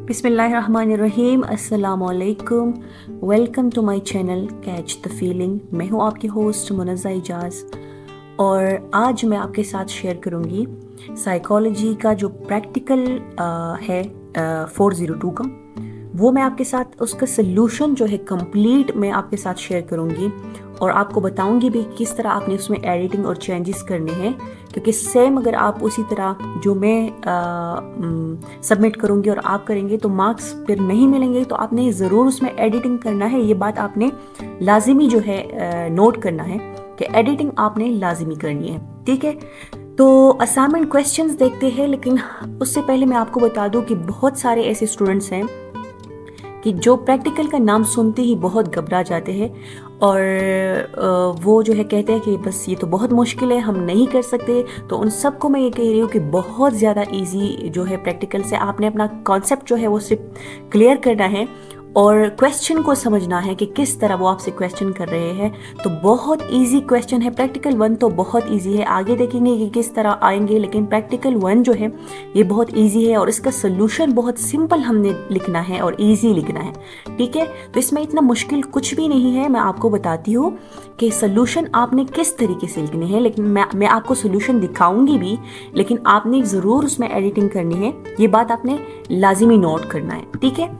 बिस्मिल्लाहिर्रहमानिर्रहीम, अस्सलामुअलैकुम। Welcome to my channel catch the feeling. मैं हूँ आपकी होस्ट मुनज़्ज़ा इजाज़ और आज मैं आपके साथ शेयर करूँगी साइकोलॉजी का जो प्रैक्टिकल है 402 का, वो मैं आपके साथ उसका सलूशन जो है कंप्लीट मैं आपके साथ शेयर करूँगी और आपको बताऊँगी भी किस तरह आपने उसमें एडिटिंग और चेंजेस करने हैं, क्योंकि सेम अगर आप उसी तरह जो मैं सबमिट करूँगी और आप करेंगे तो मार्क्स फिर नहीं मिलेंगे। तो आपने ज़रूर उसमें एडिटिंग करना है, ये बात आपने लाजिमी जो है नोट करना है कि एडिटिंग आपने लाजिमी करनी है, ठीक है। तो असाइनमेंट क्वेश्चंस देखते हैं, लेकिन उससे पहले मैं आपको बता दूं कि बहुत सारे ऐसे स्टूडेंट्स हैं कि जो प्रैक्टिकल का नाम सुनते ही बहुत घबरा जाते हैं और वो जो है कहते हैं कि बस ये तो बहुत मुश्किल है, हम नहीं कर सकते। तो उन सबको मैं ये कह रही हूँ कि बहुत ज़्यादा इजी जो है प्रैक्टिकल से आपने अपना कॉन्सेप्ट जो है वो सिर्फ क्लियर करना है और क्वेश्चन को समझना है कि किस तरह वो आपसे क्वेश्चन कर रहे हैं। तो बहुत इजी क्वेश्चन है, प्रैक्टिकल 1 तो बहुत इजी है, आगे देखेंगे कि किस तरह आएंगे, लेकिन प्रैक्टिकल 1 जो है ये बहुत इजी है और इसका सोल्यूशन बहुत सिंपल हमने लिखना है और इजी लिखना है, ठीक है। तो इसमें इतना मुश्किल कुछ भी नहीं है, मैं आपको बताती हूँ कि सोल्यूशन आपने किस तरीके से लिखने हैं, लेकिन मैं आपको सोल्यूशन दिखाऊंगी भी, लेकिन आपने ज़रूर उसमें एडिटिंग करनी है, ये बात आपने लाजिमी नोट करना है, ठीक है।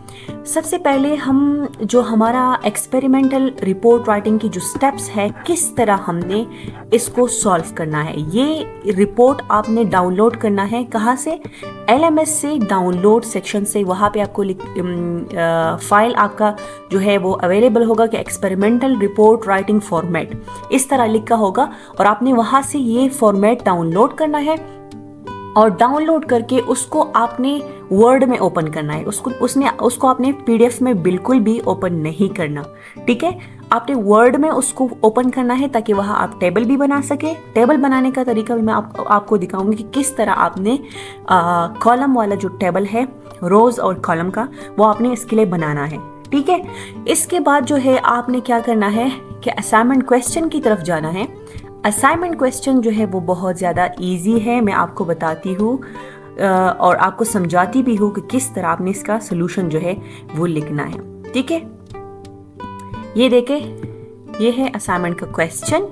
सबसे पहले हम जो हमारा एक्सपेरिमेंटल रिपोर्ट राइटिंग की जो स्टेप्स है, किस तरह हमने इसको सॉल्व करना है, ये रिपोर्ट आपने डाउनलोड करना है। कहाँ से? LMS से डाउनलोड सेक्शन से, वहाँ पे आपको फाइल आपका जो है वो अवेलेबल होगा कि एक्सपेरिमेंटल रिपोर्ट राइटिंग फॉर्मेट इस तरह लिखा होगा और आपने वहाँ से ये फॉर्मेट डाउनलोड करना है और डाउनलोड करके उसको आपने वर्ड में ओपन करना है। उसको आपने PDF में बिल्कुल भी ओपन नहीं करना, ठीक है। आपने वर्ड में उसको ओपन करना है ताकि वहाँ आप टेबल भी बना सके। टेबल बनाने का तरीका भी मैं आपको दिखाऊंगी कि किस तरह आपने कॉलम वाला जो टेबल है रोज और कॉलम का, वो आपने इसके लिए बनाना है, ठीक है। इसके बाद जो है आपने क्या करना है कि असाइनमेंट क्वेश्चन की तरफ जाना है। असाइनमेंट क्वेश्चन जो है वो बहुत ज़्यादा इजी है, मैं आपको बताती हूँ और आपको समझाती भी हूँ कि किस तरह आपने इसका सोल्यूशन जो है वो लिखना है, ठीक है। ये देखे, ये है असाइनमेंट का क्वेश्चन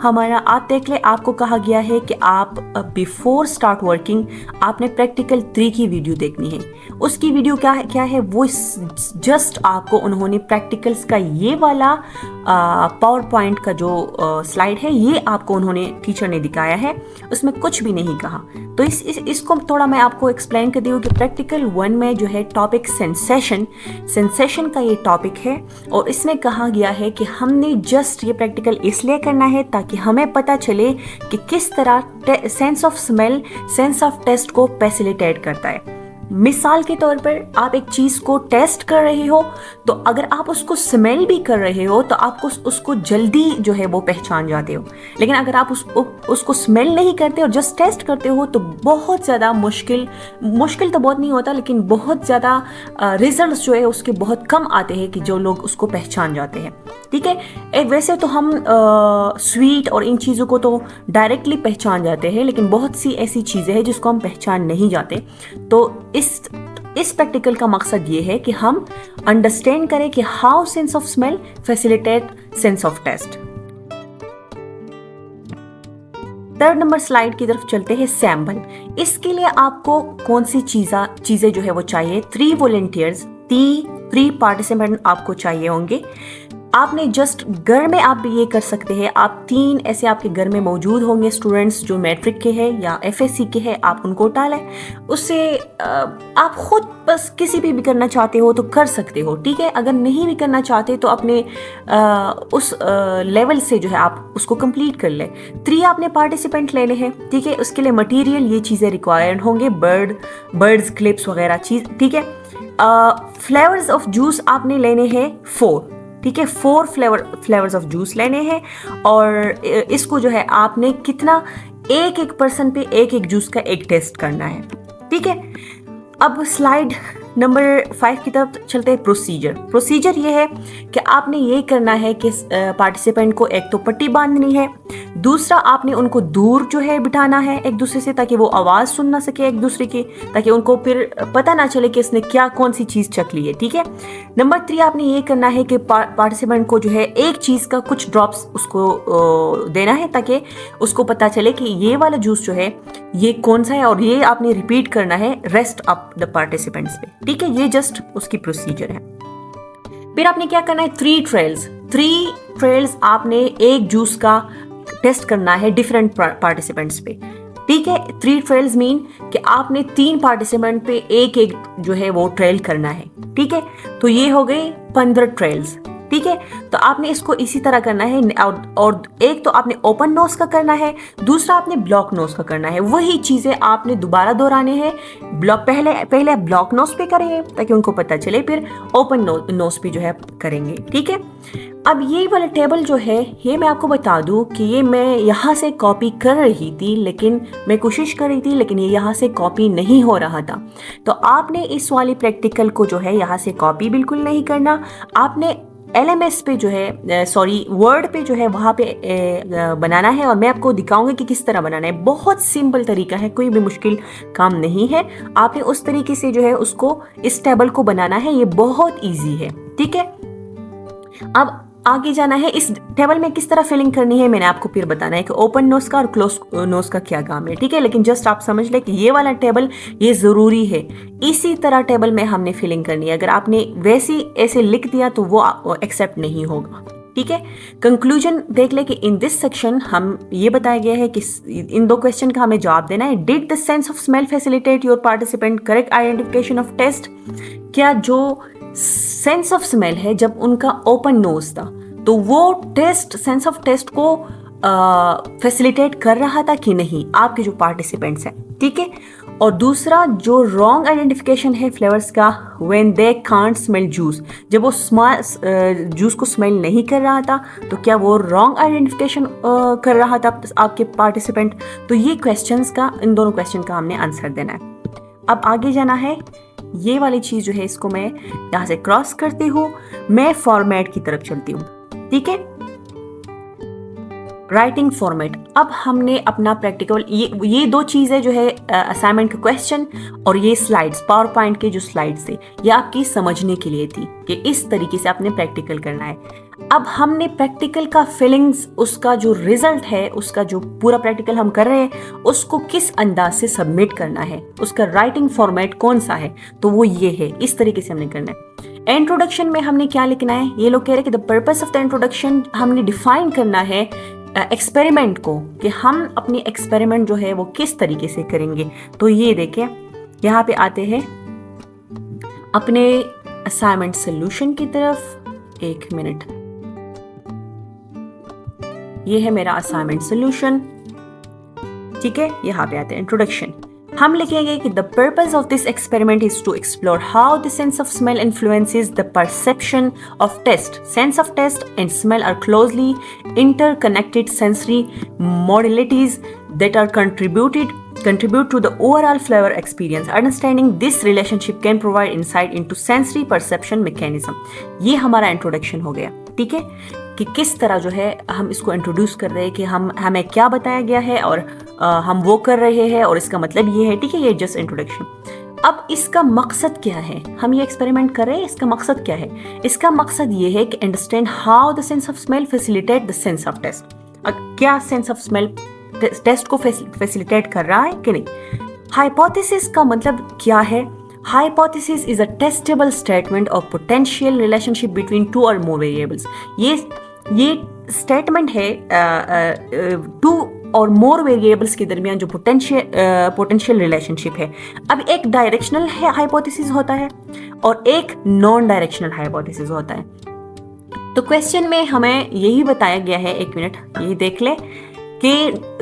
हमारा। आप देख ले, आपको कहा गया है कि आप बिफोर स्टार्ट वर्किंग आपने प्रैक्टिकल 3 की वीडियो देखनी है। उसकी वीडियो क्या है वो जस्ट आपको उन्होंने प्रैक्टिकल्स का ये वाला पावर पॉइंट का जो स्लाइड है, ये आपको उन्होंने टीचर ने दिखाया है, उसमें कुछ भी नहीं कहा। तो इसको थोड़ा मैं आपको एक्सप्लेन कर दी हूँ कि प्रैक्टिकल 1 में जो है टॉपिक सेंसेशन का ये टॉपिक है और इसमें कहा गया है कि हमने जस्ट ये प्रैक्टिकल इसलिए करना है ताकि हमें पता चले कि किस तरह sense of smell sense of taste को फैसिलिटेट करता है। मिसाल के तौर पर आप एक चीज़ को टेस्ट कर रहे हो, तो अगर आप उसको स्मेल भी कर रहे हो तो आपको उसको जल्दी जो है वो पहचान जाते हो, लेकिन अगर आप उसको स्मेल नहीं करते और जस्ट टेस्ट करते हो तो बहुत ज़्यादा मुश्किल तो बहुत नहीं होता, लेकिन बहुत ज़्यादा रिजल्ट्स जो है उसके बहुत कम आते हैं कि जो लोग उसको पहचान जाते हैं, ठीक है। वैसे तो हम स्वीट और इन चीज़ों को तो डायरेक्टली पहचान जाते हैं, लेकिन बहुत सी ऐसी चीज़ें हैं जिसको हम पहचान नहीं जाते। तो इस प्रैक्टिकल का मकसद ये है कि हम अंडरस्टैंड करें कि how sense of smell facilitate sense of taste. 3rd number slide की तरफ चलते हैं। सैम्पल, इसके लिए आपको कौन सी चीजें जो है वो चाहिए? 3 वॉलंटियर्स, 3 पार्टिसिपेंट आपको चाहिए होंगे। आपने जस्ट घर में आप ये कर सकते हैं, आप 3 ऐसे आपके घर में मौजूद होंगे स्टूडेंट्स जो मैट्रिक के हैं या FSC के हैं, आप उनको डालें। उससे आप खुद बस किसी भी करना चाहते हो तो कर सकते हो, ठीक है। अगर नहीं भी करना चाहते तो अपने उस लेवल से जो है आप उसको कंप्लीट कर ले। 3 आपने पार्टिसिपेंट लेने हैं, ठीक है। उसके लिए मटेरियल ये चीज़ें रिक्वायर्ड होंगे, बर्ड्स क्लिप्स वगैरह चीज़, ठीक है। फ्लेवर्स ऑफ जूस आपने लेने हैं 4, ठीक है। 4 फ्लेवर्स ऑफ जूस लेने हैं और इसको जो है आपने कितना एक पर्सन पे एक जूस का एक टेस्ट करना है, ठीक है। अब स्लाइड नंबर 5 की तरफ चलते हैं। प्रोसीजर। प्रोसीजर ये है कि आपने ये करना है कि पार्टिसिपेंट को एक तो पट्टी बांधनी है, दूसरा आपने उनको दूर जो है बिठाना है एक दूसरे से, ताकि वो आवाज़ सुन ना सके एक दूसरे की, ताकि उनको फिर पता ना चले कि इसने क्या कौन सी चीज़ चख ली है। ठीक है। नंबर 3 आपने ये करना है कि पार्टिसिपेंट को जो है एक चीज़ का कुछ ड्रॉप्स उसको देना है, ताकि उसको पता चले कि ये वाला जूस जो है ये कौन सा है, और ये आपने रिपीट करना है रेस्ट ऑफ द पार्टिसिपेंट्स पे। ठीक है, ये जस्ट उसकी प्रोसीजर है। फिर आपने क्या करना है, 3 ट्रायल्स आपने एक जूस का टेस्ट करना है डिफरेंट पार्टिसिपेंट्स पे। ठीक है, 3 ट्रायल्स मीन कि आपने 3 पार्टिसिपेंट पे एक एक जो है वो ट्रायल करना है। ठीक है, तो ये हो गई 15 ट्रायल्स। ठीक है, तो आपने इसको इसी तरह करना है, और एक तो आपने ओपन नोज का करना है, दूसरा आपने ब्लॉक नोज का करना है। वही चीजें आपने दोबारा दोहराने हैं। पहले ब्लॉक नोज पे करेंगे ताकि उनको पता चले, फिर ओपन नोज पे जो है करेंगे। ठीक है, अब ये वाला टेबल जो है ये मैं आपको बता दूं कि ये मैं यहाँ से कॉपी कर रही थी, लेकिन मैं कोशिश कर रही थी, लेकिन ये यहाँ से कॉपी नहीं हो रहा था। तो आपने इस वाली प्रैक्टिकल को जो है यहाँ से कॉपी बिल्कुल नहीं करना। आपने LMS पे जो है वर्ड पे जो है वहाँ पे बनाना है, और मैं आपको दिखाऊंगी कि किस तरह बनाना है। बहुत सिंपल तरीका है, कोई भी मुश्किल काम नहीं है। आपने उस तरीके से जो है उसको इस टेबल को बनाना है, ये बहुत इजी है। ठीक है, अब आगे जाना है। इस टेबल में किस तरह फिलिंग करनी है मैंने आपको फिर बताना है कि ओपन नोज का और क्लोज नोज का क्या काम है। ठीक है, लेकिन जस्ट आप समझ ले कि ये वाला टेबल ये जरूरी है, इसी तरह टेबल में हमने फिलिंग करनी है। अगर आपने वैसी ऐसे लिख दिया तो वो एक्सेप्ट नहीं होगा। ठीक है, कंक्लूजन देख ले कि इन दिस सेक्शन हम ये बताया गया है कि इन 2 क्वेश्चन का हमें जवाब देना है। Did the sense of smell facilitate your participant correct identification of taste. क्या जो सेंस ऑफ स्मेल है जब उनका ओपन नोज था तो वो सेंस ऑफ टेस्ट को फैसिलिटेट कर रहा था कि नहीं, आपके जो पार्टिसिपेंट्स हैं। ठीक है, और दूसरा जो रॉन्ग आइडेंटिफिकेशन है फ्लेवर्स का, when they can't smell juice, जब वो जूस को स्मेल नहीं कर रहा था तो क्या वो रॉन्ग आइडेंटिफिकेशन कर रहा था आपके पार्टिसिपेंट। तो ये क्वेश्चंस का, इन दोनों क्वेश्चन का हमने आंसर देना है। अब आगे जाना है। ये वाली चीज जो है इसको मैं यहाँ से क्रॉस करती हूँ, मैं फॉर्मेट की तरफ चलती हूँ। ठीक है, राइटिंग फॉर्मेट। अब हमने अपना प्रैक्टिकल ये 2 चीजें जो है असाइनमेंट का क्वेश्चन और ये स्लाइड्स, पावर पॉइंट के जो स्लाइड्स थे, ये आपकी समझने के लिए थी कि इस तरीके से आपने प्रैक्टिकल करना है। अब हमने प्रैक्टिकल का फीलिंग्स, उसका जो रिजल्ट है, उसका जो पूरा प्रैक्टिकल हम कर रहे हैं उसको किस अंदाज से सबमिट करना है, उसका राइटिंग फॉर्मेट कौन सा है, तो वो ये है। इस तरीके से हमने करना है। इंट्रोडक्शन में हमने क्या लिखना है, ये लोग कह रहे हैं कि the purpose of the introduction हमने डिफाइन करना है एक्सपेरिमेंट को, कि हम अपनी एक्सपेरिमेंट जो है वो किस तरीके से करेंगे। तो ये देखें, यहाँ पे आते हैं अपने असाइनमेंट सोल्यूशन की तरफ। 1 मिनट, ये है मेरा असाइनमेंट सोल्यूशन। ठीक है, यहाँ पे आते हैं इंट्रोडक्शन। हम लिखेंगे कि the purpose of this experiment is to explore how the sense of smell influences the perception of taste. Sense of taste and smell are closely interconnected sensory modalities that are contribute to the overall flavor experience. Understanding this relationship can provide insight into sensory perception mechanism. ये हमारा introduction हो गया। ठीक है, कि किस तरह जो है हम इसको इंट्रोड्यूस कर रहे हैं कि हमें क्या बताया गया है और हम वो कर रहे हैं और इसका मतलब ये है। ठीक है, ये जस्ट इंट्रोडक्शन। अब इसका मकसद क्या है, हम ये एक्सपेरिमेंट कर रहे हैं, इसका मकसद क्या है। इसका मकसद ये है कि understand how the sense of smell facilitate the sense of taste. क्या सेंस ऑफ स्मेल टेस्ट को फैसिलिटेट कर रहा है कि नहीं। हाइपोथेसिस का मतलब क्या है। Hypothesis is a testable statement of potential relationship between 2 और मोर वेरिएबल्स। ये स्टेटमेंट है 2 और मोर वेरिएबल्स के दरमियान जो पोटेंशियल रिलेशनशिप है। अब एक डायरेक्शनल हाइपोथेसिस होता है और एक नॉन डायरेक्शनल हाइपोथेसिस होता है। तो क्वेश्चन में हमें यही बताया गया है, 1 मिनट ये देख ले कि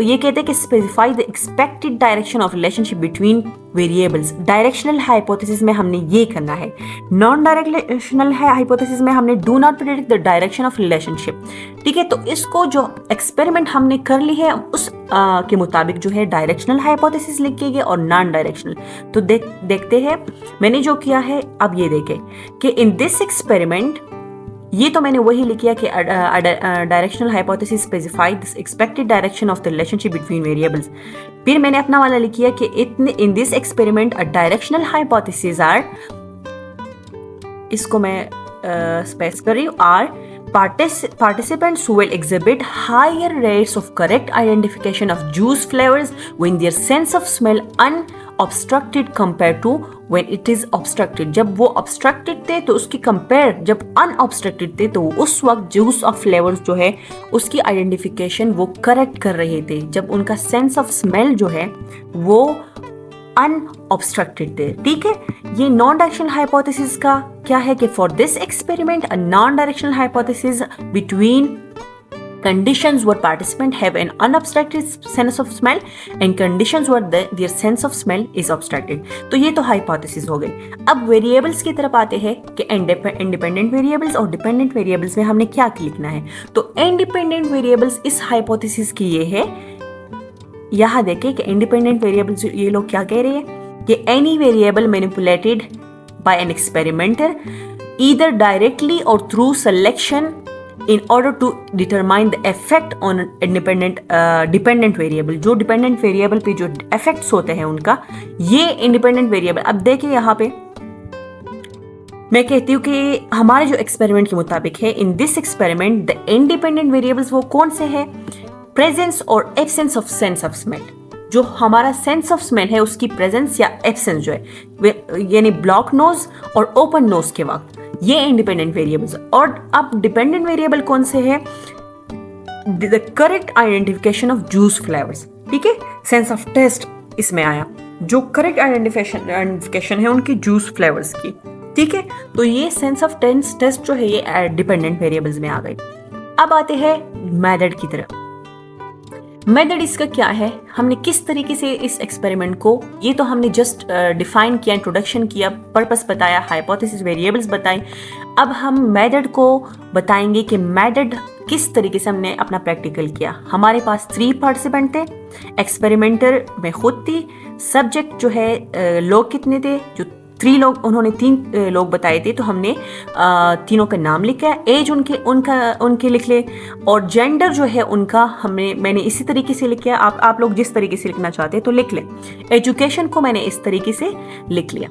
ये कहते हैं कि specify the expected direction of relationship between variables. Directional hypothesis में हमने ये करना है। नॉन डायरेक्शनल हाइपोथेसिस में हमने do not predict the direction of relationship. ठीक है, तो इसको जो एक्सपेरिमेंट हमने कर ली है उस के मुताबिक जो है डायरेक्शनल हाइपोथेसिस लिखेंगे और नॉन डायरेक्शनल। तो देखते हैं मैंने जो किया है। अब ये देखें कि इन दिस एक्सपेरिमेंट, ये तो मैंने वही लिखा कि directional hypothesis specify this expected direction of the relationship between variables. फिर मैंने अपना वाला लिखा कि in this experiment a directional hypothesis are, इसको मैं स्पेस कर रही हूँ, are participants who will exhibit higher rates of correct identification of juice flavors when their sense of smell unobstructed compared to when it is obstructed। जब वो obstructed थे तो उसकी compare जब unobstructed थे तो उस वक्त juice of flavors जो है उसकी identification वो correct कर रहे थे, जब उनका sense of smell जो है वो अनऑब्स्ट्रक्टेड थे। ठीक है, ये नॉन डायरेक्शनल हाइपोथेसिस का क्या है कि for this experiment a non directional hypothesis between conditions where participants have an unobstructed sense of smell and conditions where their sense of smell is obstructed। तो ये तो हाइपोथेसिस हो गई। अब वेरिएबल्स की तरफ आते हैं कि इंडिपेंडेंट वेरिएबल्स और डिपेंडेंट वेरिएबल्स में हमने क्या लिखना है। तो इंडिपेंडेंट वेरिएबल्स इस हाइपोथेसिस की ये है, यहां देखें कि इंडिपेंडेंट वेरिएबल्स ये लोग क्या कह रहे हैं कि any variable manipulated by an experimenter either directly और through selection in order to determine the effect on dependent variable. जो डिपेंडेंट वेरिएबल पे जो इफेक्ट्स होते हैं उनका, ये इंडिपेंडेंट वेरिएबल। अब देखिए यहाँ पे मैं कहती हूँ कि हमारे जो एक्सपेरिमेंट के मुताबिक है, इन this experiment the independent variables वो कौन से हैं? प्रेजेंस और absence of sense of smell. जो हमारा सेंस ऑफ स्मेल है उसकी प्रेजेंस या एब्सेंस जो है, यानी ब्लॉक नोज और ओपन नोज के वक्त, ये इंडिपेंडेंट वेरिएबल्स। और अब डिपेंडेंट वेरिएबल कौन से हैं? The correct identification of juice flavours. ठीक है, सेंस ऑफ टेस्ट इसमें आया, जो करेक्ट आइडेंटिफिकेशन है उनकी जूस फ्लेवर्स की। ठीक है, तो ये सेंस ऑफ टेस्ट जो है ये डिपेंडेंट वेरिएबल्स में आ गई। अब आते हैं मेथड की तरफ। मेथड इसका क्या है, हमने किस तरीके से इस एक्सपेरिमेंट को, ये तो हमने जस्ट डिफाइन किया, इंट्रोडक्शन किया, पर्पस बताया, हाइपोथेसिस, वेरिएबल्स बताए। अब हम मेथड को बताएंगे कि मेथड किस तरीके से हमने अपना प्रैक्टिकल किया। हमारे पास 3 पार्टिसिपेंट थे, एक्सपेरिमेंटर में खुद थी, सब्जेक्ट जो है लोग कितने थे, जो 3 लोग, उन्होंने 3 लोग बताए थे, तो हमने तीनों का नाम लिखा, एज उनके लिख ले, और जेंडर जो है उनका मैंने इसी तरीके से लिखा। आप लोग जिस तरीके से लिखना चाहते हैं तो लिख लें। एजुकेशन को मैंने इस तरीके से लिख लिया।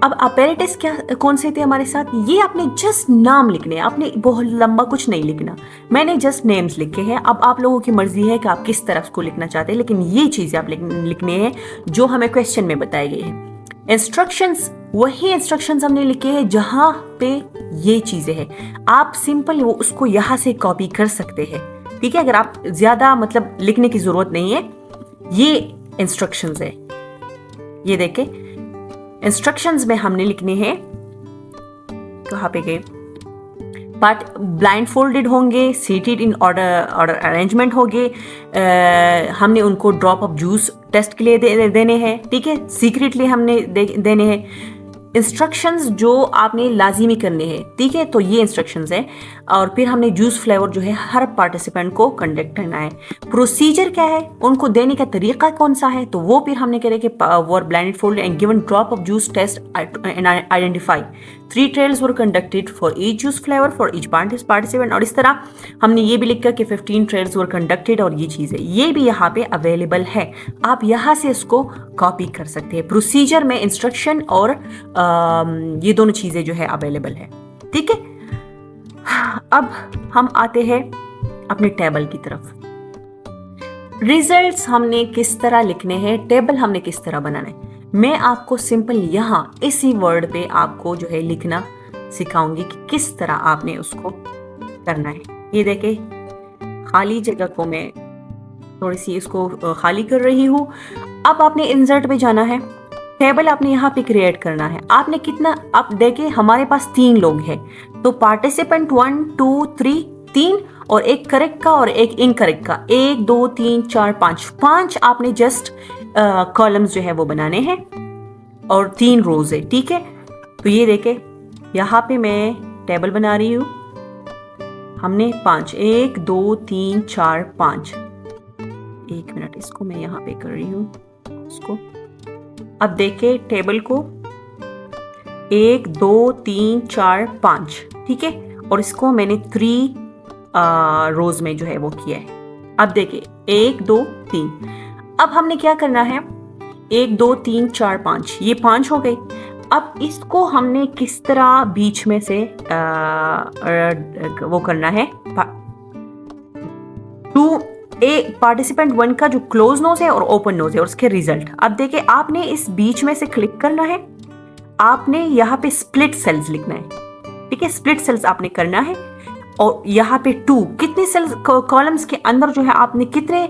अब अपैरेटस क्या कौन से थे हमारे साथ, ये आपने जस्ट नाम लिखने हैं, आपने बहुत लंबा कुछ नहीं लिखना, मैंने जस्ट नेम्स लिखे हैं। अब आप लोगों की मर्जी है कि आप किस तरफ को लिखना चाहते हैं, लेकिन ये चीजें आप लिखने हैं जो हमें क्वेश्चन में बताई गई है। इंस्ट्रक्शंस, वही इंस्ट्रक्शंस हमने लिखे हैं जहां पे ये चीजें हैं। आप सिंपल वो उसको यहां से कॉपी कर सकते हैं। ठीक है, अगर आप ज्यादा मतलब लिखने की जरूरत नहीं है, ये इंस्ट्रक्शंस है। ये देखें, इंस्ट्रक्शंस में हमने लिखने हैं, कहां पे गए, बट ब्लाइंड फोल्डेड होंगे, सीटेड इन ऑर्डर अरेंजमेंट होंगे। हमने उनको ड्रॉप ऑफ जूस टेस्ट के लिए देने हैं। ठीक है, सीक्रेटली हमने देने हैं। इंस्ट्रक्शंस जो आपने लाजिमी करने हैं। ठीक है, तो ये इंस्ट्रक्शंस है। और फिर हमने जूस फ्लेवर जो है हर पार्टिसिपेंट को कंडक्ट करना है। प्रोसीजर क्या है, उनको देने का तरीका कौन सा है, तो वो फिर हमने कह रहे कि were blindfolded and given drop of juice taste and identify 3 trials were conducted for each juice flavour for each participant. और इस तरह हमने ये भी लिखा कि 15 ट्रायल्स वर कंडक्टेड, और ये चीज़ है, ये भी यहाँ पे अवेलेबल है, आप यहाँ से इसको कॉपी कर सकते हैं। प्रोसीजर में इंस्ट्रक्शन और ये दोनों चीज़ें जो है अवेलेबल है। ठीक है, अब हम आते हैं अपने टेबल की तरफ। रिजल्ट्स हमने किस तरह लिखने हैं, टेबल हमने किस तरह बनाना है, मैं आपको सिंपल यहाँ इसी वर्ड पे आपको जो है लिखना सिखाऊंगी कि किस तरह आपने उसको करना है। ये देखे, खाली जगह को मैं थोड़ी सी इसको खाली कर रही हूँ। अब आपने इंसर्ट पे जाना है, टेबल आपने यहाँ पे क्रिएट करना है। आपने कितना, आप देखें हमारे पास 3 लोग हैं, तो पार्टिसिपेंट 1 2 3 3 और एक करेक्ट का और एक इनकरेक्ट का, 1 2 3 4 5 आपने जस्ट कॉलम्स जो है वो बनाने हैं और 3 रोज है, ठीक है। तो ये देखे यहाँ पे मैं टेबल बना रही हूँ, हमने 5 1 2 3 4 5, 1 मिनट इसको मैं यहाँ पे कर रही हूँ इसको। अब देखे टेबल को 1 2 3 4 5, ठीक है, और इसको मैंने 3 रोज में जो है वो किया है। अब देखिए 1 2 3, अब हमने क्या करना है, 1 2 3 4 5, ये 5 हो गए। अब इसको हमने किस तरह बीच में से वो करना है, पार्टिसिपेंट 1 का जो क्लोज नोज है और ओपन नोज है और उसके रिजल्ट। अब देखिए आपने इस बीच में से क्लिक करना है, आपने यहाँ पे स्प्लिट सेल्स लिखना है, ठीक है, स्प्लिट सेल्स आपने करना है। और यहाँ पे 2 कितने सेल्स कॉलम्स के अंदर जो है आपने कितने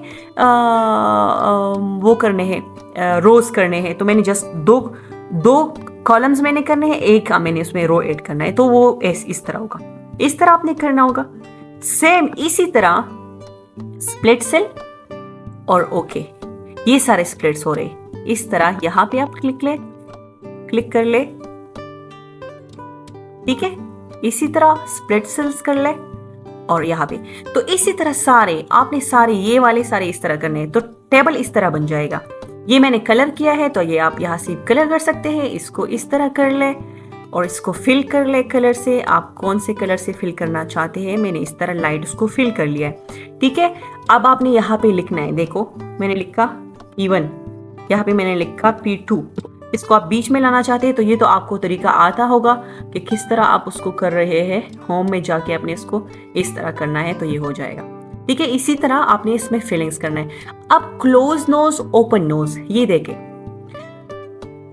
वो करने हैं, रोज करने हैं। तो मैंने जस्ट दो कॉलम्स मैंने करने हैं, एक मैंने उसमें रो ऐड करना है, तो वो इस तरह होगा, इस तरह आपने करना होगा। सेम इसी तरह स्प्लिट सेल और ओके, ये सारे स्प्लिट्स हो रहे, इस तरह यहाँ पे आप क्लिक कर ले, ठीक है, इसी तरह स्प्लिट सेल्स कर ले और यहाँ पे। तो इसी तरह सारे आपने सारे ये वाले सारे इस तरह करने हैं, तो टेबल इस तरह बन जाएगा। ये मैंने कलर किया है, तो ये आप यहाँ से कलर कर सकते हैं, इसको इस तरह कर ले और इसको फिल कर ले कलर से। आप कौन से कलर से फिल करना चाहते हैं, मैंने इस तरह लाइट उसको फिल कर लिया है, ठीक है। अब आपने यहाँ पे लिखना है, देखो मैंने लिखा P1, यहाँ पे मैंने लिखा P2। इसको आप बीच में लाना चाहते हैं तो ये तो आपको तरीका आता होगा कि किस तरह आप उसको कर रहे हैं, होम में जाके आपने इसको इस तरह करना है तो ये हो जाएगा, ठीक है। इसी तरह आपने इसमें फिलिंग्स करना है। अब क्लोज नोज ओपन नोज, ये देखें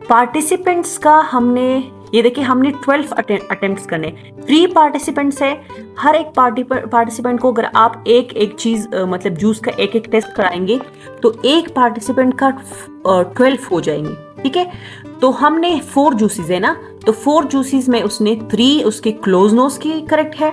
पार्टिसिपेंट्स का हमने, ये देखिए हमने 12 अटेम्प्ट्स करने, 3 पार्टिसिपेंट्स है। हर एक पार्टिसिपेंट को अगर आप एक चीज मतलब जूस का एक टेस्ट कराएंगे तो एक पार्टिसिपेंट का 12 हो जाएंगे, ठीक है। तो हमने 4 जूसेस है ना, तो 4 जूसेस में उसने 3 उसके क्लोज नोज की करेक्ट है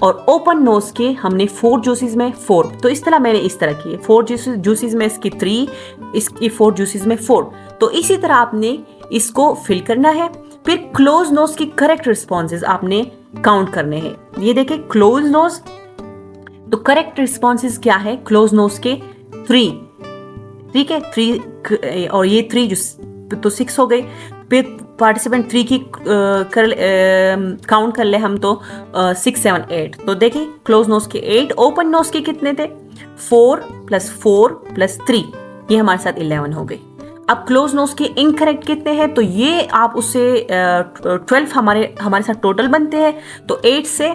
और ओपन नोज के हमने 4 जूसेस में 4। तो इस तरह मैंने इस तरह किए, 4 जूसेस में इसकी 3, इसकी 4 जूसेस में 4। तो इसी तरह आपने इसको फिल करना है। फिर क्लोज नोज की करेक्ट रिस्पॉन्सेज आपने काउंट करने हैं। ये देखें क्लोज नोज, तो करेक्ट रिस्पॉन्सेज क्या है, क्लोज नोज के 3, ठीक है, 3 और ये 3 जो तो 6 हो गए। फिर पार्टिसिपेंट 3 की काउंट कर ले हम तो 6 7 8। तो देखिए क्लोज नोज के 8, ओपन नोज के कितने थे, 4 + 4 + 3, ये हमारे साथ 11 हो गए। अब क्लोज नोज के इनकरेक्ट कितने हैं, तो ये आप उससे 12 हमारे साथ टोटल बनते हैं। तो 8 से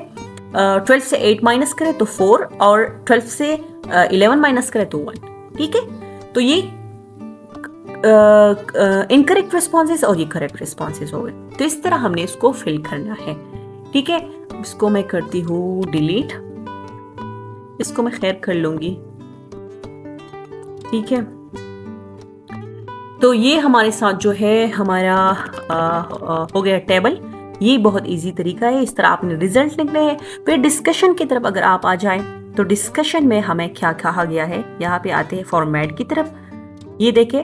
12 से 8 माइनस करें तो 4 और 12 से 11 माइनस करें तो 1, ठीक है। तो ये इनकरेक्ट रिस्पॉन्सेज और ये करेक्ट रिस्पॉन्सेज हो गए। तो इस तरह हमने इसको फिल करना है, ठीक है। इसको मैं करती हूँ डिलीट, इसको मैं खैर कर लूंगी, ठीक है। तो ये हमारे साथ जो है हमारा हो गया टेबल। ये बहुत इजी तरीका है, इस तरह आपने रिजल्ट लिखने हैं। फिर डिस्कशन की तरफ अगर आप आ जाएं तो डिस्कशन में हमें क्या कहा गया है, यहाँ पे आते हैं फॉर्मेट की तरफ। ये देखें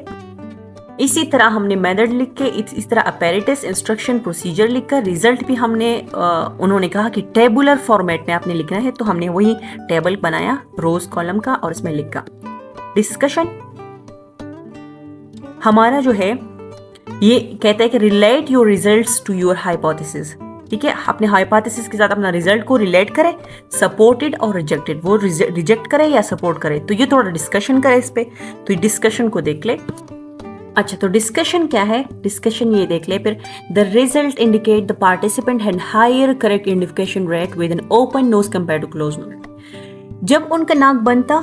इसी तरह हमने मेथड लिख के इस तरह अपैरेटस इंस्ट्रक्शन प्रोसीजर लिखकर रिजल्ट भी हमने उन्होंने कहा कि टेबुलर फॉर्मेट में आपने लिखना है, तो हमने वही टेबल बनाया रोज कॉलम का और इसमें लिखा। डिस्कशन हमारा जो है ये कहता है कि relate your results to your hypothesis, ठीक है। अपने हाइपोथेसिस के साथ अपना रिजल्ट को रिलेट करे, सपोर्टेड और रिजेक्टेड, वो रिजेक्ट करे या सपोर्ट करे। तो ये थोड़ा डिस्कशन करे इस पे, तो ये डिस्कशन को देख ले। अच्छा, तो डिस्कशन क्या है, डिस्कशन ये देख ले। फिर the result indicate the participant had higher correct identification rate with an open nose compare to close nose. जब उनका नाक बनता,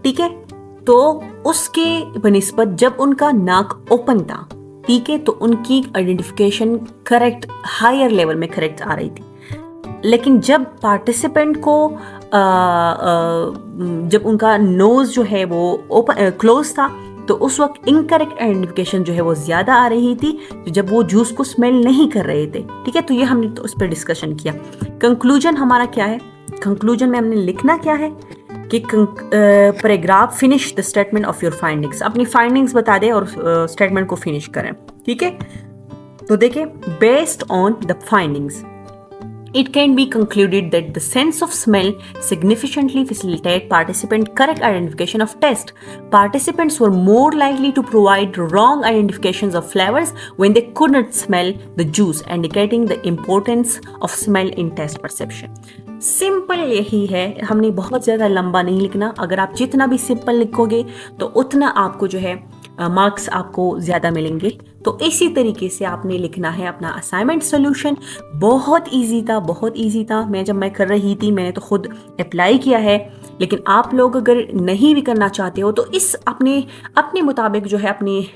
ठीक है, तो उसके बनिस्बत जब उनका नाक ओपन था, ठीक है, तो उनकी आइडेंटिफिकेशन करेक्ट हायर लेवल में करेक्ट आ रही थी। लेकिन जब पार्टिसिपेंट को जब उनका नोज जो है वो ओपन क्लोज था, तो उस वक्त इनकरेक्ट आइडेंटिफिकेशन जो है वो ज्यादा आ रही थी, तो जब वो जूस को स्मेल नहीं कर रहे थे, ठीक है। तो ये हमने तो उस पर डिस्कशन किया। कंक्लूजन हमारा क्या है, कंक्लूजन में हमने लिखना क्या है कि paragraph finish the statement of your findings, अपनी फाइंडिंग्स बता दें और स्टेटमेंट को फिनिश करें। ठीक है, तो देखिए, based on the findings it can be concluded that the sense of smell significantly facilitate participant correct identification of taste. Participants were more likely to provide wrong identifications of flavors when they could not smell the juice, indicating the importance of smell in taste perception. Simple यही है, हमने बहुत ज़्यादा लंबा नहीं लिखना। अगर आप जितना भी सिंपल लिखोगे तो उतना आपको जो है मार्क्स आपको ज़्यादा मिलेंगे। तो इसी तरीके से आपने लिखना है अपना असाइनमेंट सोल्यूशन। बहुत इजी था, बहुत इजी था। जब मैं कर रही थी मैंने तो खुद अप्लाई किया है, लेकिन आप लोग अगर नहीं भी करना चाहते हो तो इस अपने मुताबिक जो है, अपनी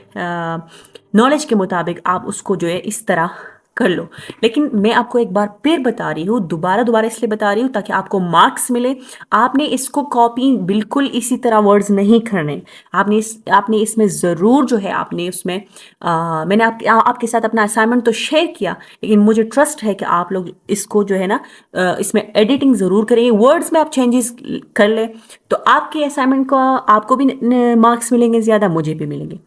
नॉलेज के मुताबिक आप उसको जो है इस तरह कर लो। लेकिन मैं आपको एक बार फिर बता रही हूँ, दोबारा इसलिए बता रही हूँ ताकि आपको मार्क्स मिले। आपने इसको कॉपी बिल्कुल इसी तरह वर्ड्स नहीं करने, आपने इसमें ज़रूर जो है आपने उसमें मैंने आपके साथ अपना असाइनमेंट तो शेयर किया, लेकिन मुझे ट्रस्ट है कि आप लोग इसको जो है ना इसमें एडिटिंग ज़रूर करें, वर्ड्स में आप चेंजेस कर ले तो आपके असाइनमेंट का आपको भी मार्क्स मिलेंगे ज़्यादा, मुझे भी मिलेंगे।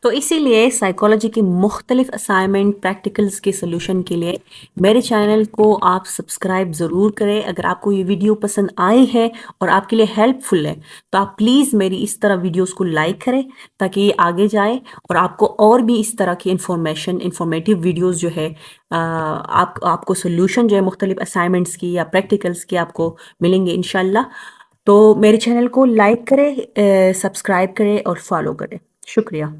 तो इसीलिए साइकोलॉजी के मुख्तलिफ असाइनमेंट प्रैक्टिकल्स के सोल्यूशन के लिए मेरे चैनल को आप सब्सक्राइब ज़रूर करें। अगर आपको ये वीडियो पसंद आई है और आपके लिए हेल्पफुल है तो आप प्लीज़ मेरी इस तरह वीडियोस को लाइक करें ताकि ये आगे जाए और आपको और भी इस तरह की इंफॉर्मेटिव वीडियोस जो है आपको सोल्यूशन जो है मुख्तलिफ असाइनमेंट्स की या प्रैक्टिकल्स की आपको मिलेंगे इंशाल्लाह। तो मेरे चैनल को लाइक करें, सब्सक्राइब करें और फॉलो करें। शुक्रिया।